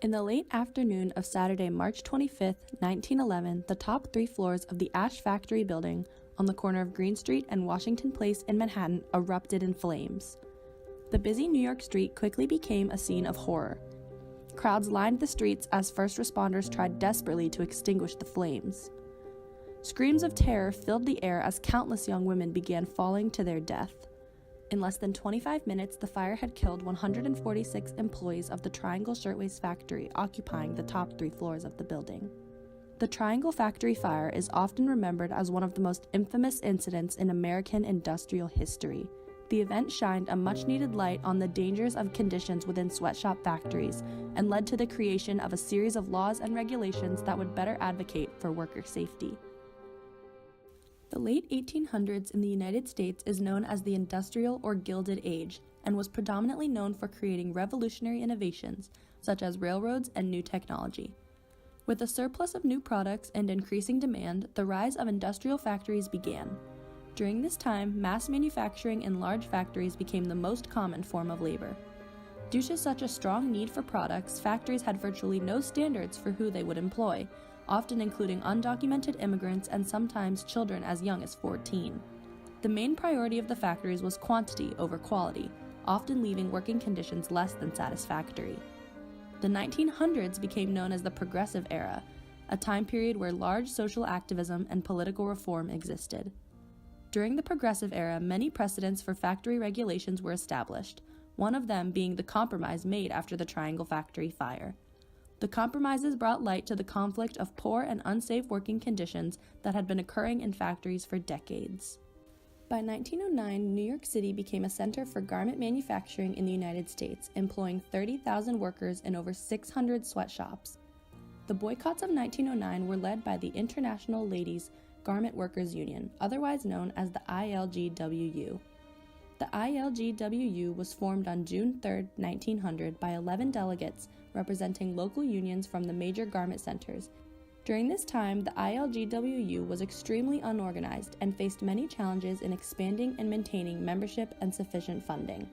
In the late afternoon of Saturday, March 25, 1911, the top 3 floors of the Ash Factory building on the corner of Green Street and Washington Place in Manhattan erupted in flames. The busy New York street quickly became a scene of horror. Crowds lined the streets as first responders tried desperately to extinguish the flames. Screams of terror filled the air as countless young women began falling to their death. In less than 25 minutes, the fire had killed 146 employees of the Triangle Shirtwaist factory occupying the top 3 floors of the building. The Triangle Factory fire is often remembered as one of the most infamous incidents in American industrial history. The event shined a much-needed light on the dangers of conditions within sweatshop factories and led to the creation of a series of laws and regulations that would better advocate for worker safety. The late 1800s in the United States is known as the Industrial or Gilded Age and was predominantly known for creating revolutionary innovations such as railroads and new technology. With a surplus of new products and increasing demand, the rise of industrial factories began. During this time, mass manufacturing in large factories became the most common form of labor. Due to such a strong need for products, factories had virtually no standards for who they would employ, often including undocumented immigrants and sometimes children as young as 14. The main priority of the factories was quantity over quality, often leaving working conditions less than satisfactory. The 1900s became known as the Progressive Era, a time period where large social activism and political reform existed. During the Progressive Era, many precedents for factory regulations were established, one of them being the compromise made after the Triangle Factory fire. The compromises brought light to the conflict of poor and unsafe working conditions that had been occurring in factories for decades. By 1909, New York City became a center for garment manufacturing in the United States, employing 30,000 workers in over 600 sweatshops. The boycotts of 1909 were led by the International Ladies Garment Workers Union, otherwise known as the ILGWU. The ILGWU was formed on June 3, 1900 by 11 delegates representing local unions from the major garment centers. During this time, the ILGWU was extremely unorganized and faced many challenges in expanding and maintaining membership and sufficient funding.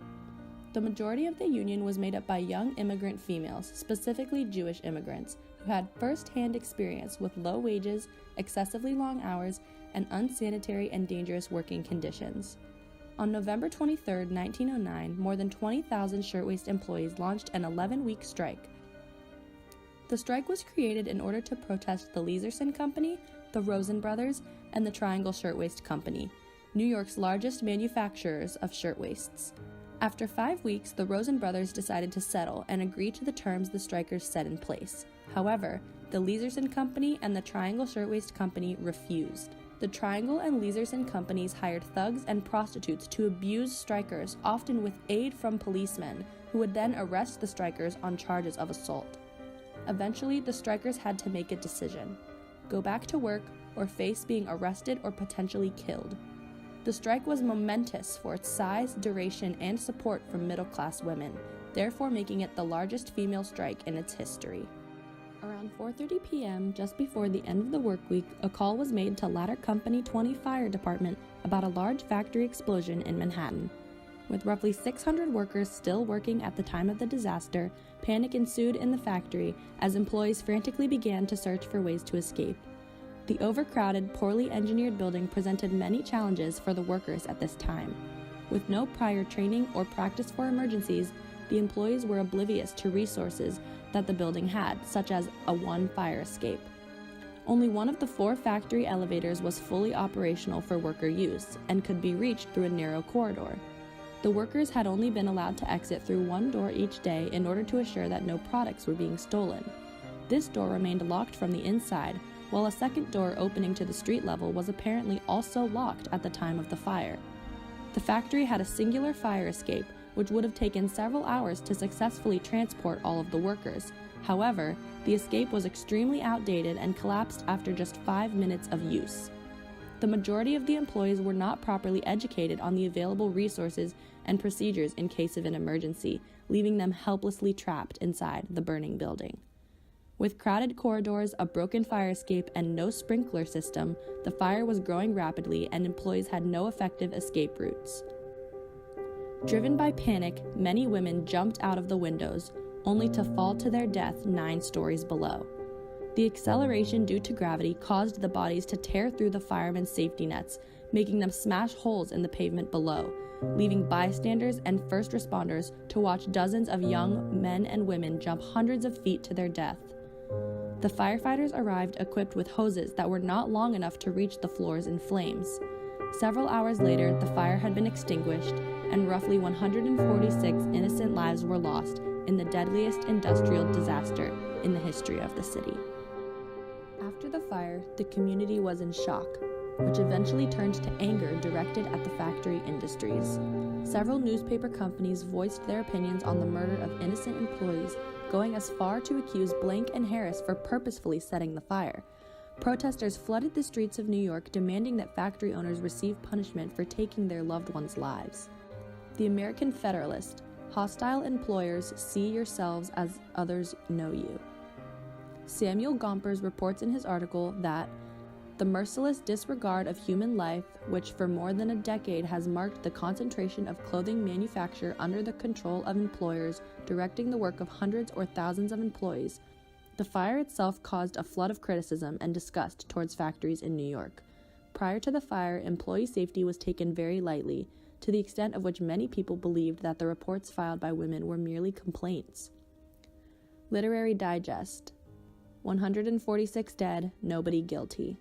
The majority of the union was made up by young immigrant females, specifically Jewish immigrants, who had first-hand experience with low wages, excessively long hours, and unsanitary and dangerous working conditions. On November 23, 1909, more than 20,000 Shirtwaist employees launched an 11-week strike. The strike was created in order to protest the Leezerson Company, the Rosen Brothers, and the Triangle Shirtwaist Company, New York's largest manufacturers of shirtwaists. After 5 weeks, the Rosen Brothers decided to settle and agree to the terms the strikers set in place. However, the Leezerson Company and the Triangle Shirtwaist Company refused. The Triangle and Leezerson companies hired thugs and prostitutes to abuse strikers, often with aid from policemen, who would then arrest the strikers on charges of assault. Eventually, the strikers had to make a decision: go back to work or face being arrested or potentially killed. The strike was momentous for its size, duration, and support from middle-class women, therefore making it the largest female strike in its history. Around 4:30 p.m., just before the end of the work week, a call was made to Ladder Company 20 Fire Department about a large factory explosion in Manhattan. With roughly 600 workers still working at the time of the disaster, panic ensued in the factory as employees frantically began to search for ways to escape. The overcrowded, poorly engineered building presented many challenges for the workers at this time. With no prior training or practice for emergencies, the employees were oblivious to resources that the building had, such as a fire escape. Only one of the 4 factory elevators was fully operational for worker use and could be reached through a narrow corridor. The workers had only been allowed to exit through one door each day in order to assure that no products were being stolen. This door remained locked from the inside, while a second door opening to the street level was apparently also locked at the time of the fire. The factory had a singular fire escape, which would have taken several hours to successfully transport all of the workers. However, the escape was extremely outdated and collapsed after just 5 minutes of use. The majority of the employees were not properly educated on the available resources and procedures in case of an emergency, leaving them helplessly trapped inside the burning building. With crowded corridors, a broken fire escape, and no sprinkler system, the fire was growing rapidly and employees had no effective escape routes. Driven by panic, many women jumped out of the windows. only to fall to their death 9 stories below. The acceleration due to gravity caused the bodies to tear through the firemen's safety nets, making them smash holes in the pavement below, leaving bystanders and first responders to watch dozens of young men and women jump hundreds of feet to their death. The firefighters arrived equipped with hoses that were not long enough to reach the floors in flames. Several hours later, the fire had been extinguished, and roughly 146 innocent lives were lost in the deadliest industrial disaster in the history of the city. After the fire, the community was in shock, which eventually turned to anger directed at the factory industries. Several newspaper companies voiced their opinions on the murder of innocent employees, going as far to accuse Blank and Harris for purposefully setting the fire. Protesters flooded the streets of New York, demanding that factory owners receive punishment for taking their loved ones' lives. The American Federalist: hostile employers, see yourselves as others know you. Samuel Gompers reports in his article that the merciless disregard of human life, which for more than a decade has marked the concentration of clothing manufacture under the control of employers directing the work of hundreds or thousands of employees. The fire itself caused a flood of criticism and disgust towards factories in New York. Prior to the fire, employee safety was taken very lightly, to the extent of which many people believed that the reports filed by women were merely complaints. Literary Digest: 146 dead, nobody guilty.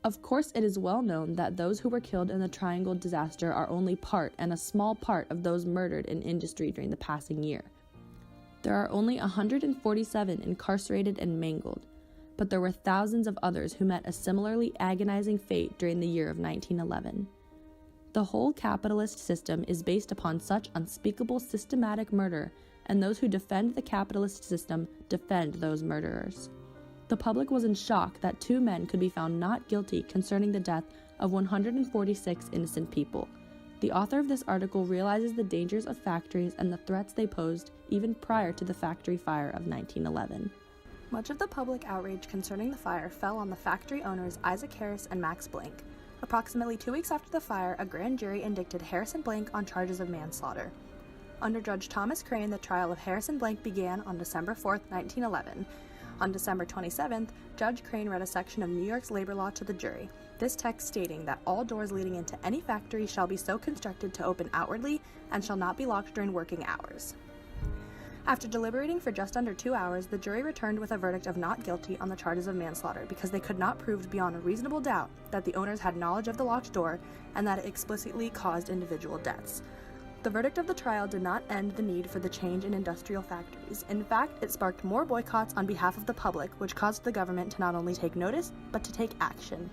Of course, it is well known that those who were killed in the Triangle disaster are only part and a small part of those murdered in industry during the passing year. There are only 147 incarcerated and mangled, but there were thousands of others who met a similarly agonizing fate during the year of 1911. The whole capitalist system is based upon such unspeakable systematic murder, and those who defend the capitalist system defend those murderers. The public was in shock that 2 men could be found not guilty concerning the death of 146 innocent people. The author of this article realizes the dangers of factories and the threats they posed even prior to the factory fire of 1911. Much of the public outrage concerning the fire fell on the factory owners Isaac Harris and Max Blank. Approximately 2 weeks after the fire, a grand jury indicted Harris and Blank on charges of manslaughter. Under Judge Thomas Crane, the trial of Harris and Blank began on December 4, 1911. On December 27th, Judge Crane read a section of New York's labor law to the jury, this text stating that all doors leading into any factory shall be so constructed to open outwardly and shall not be locked during working hours. After deliberating for just under 2 hours, the jury returned with a verdict of not guilty on the charges of manslaughter because they could not prove beyond a reasonable doubt that the owners had knowledge of the locked door and that it explicitly caused individual deaths. The verdict of the trial did not end the need for the change in industrial factories. In fact, it sparked more boycotts on behalf of the public, which caused the government to not only take notice, but to take action.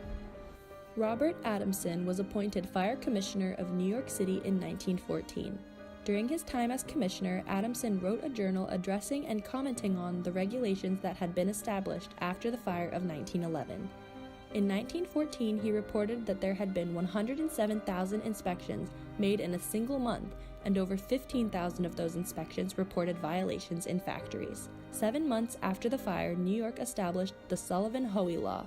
Robert Adamson was appointed Fire Commissioner of New York City in 1914. During his time as commissioner, Adamson wrote a journal addressing and commenting on the regulations that had been established after the fire of 1911. In 1914, he reported that there had been 107,000 inspections made in a single month, and over 15,000 of those inspections reported violations in factories. 7 months after the fire, New York established the Sullivan-Hoey Law,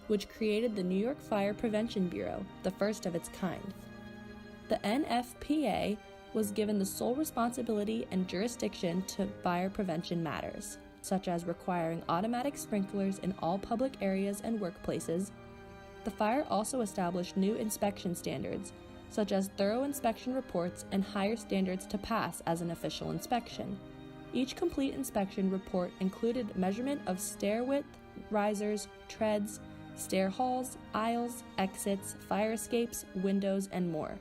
which created the New York Fire Prevention Bureau, the first of its kind. The NFPA was given the sole responsibility and jurisdiction to fire prevention matters, such as requiring automatic sprinklers in all public areas and workplaces. The fire also established new inspection standards, such as thorough inspection reports and higher standards to pass as an official inspection. Each complete inspection report included measurement of stair width, risers, treads, stair halls, aisles, exits, fire escapes, windows, and more.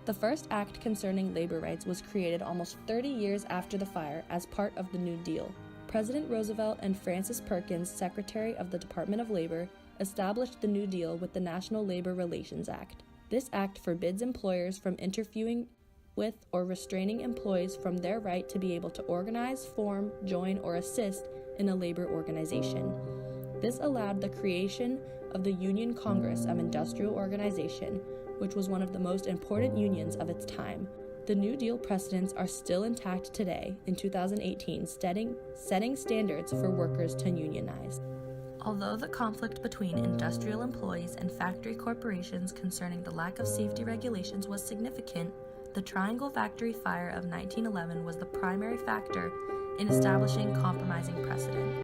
The first act concerning labor rights was created almost 30 years after the fire as part of the New Deal. President Roosevelt and Francis Perkins, Secretary of the Department of Labor, established the New Deal with the National Labor Relations Act. This act forbids employers from interfering with or restraining employees from their right to be able to organize, form, join, or assist in a labor organization. This allowed the creation of the Union Congress of Industrial Organization, which was one of the most important unions of its time. The New Deal precedents are still intact today, in 2018, setting standards for workers to unionize. Although the conflict between industrial employees and factory corporations concerning the lack of safety regulations was significant, the Triangle Factory fire of 1911 was the primary factor in establishing compromising precedent.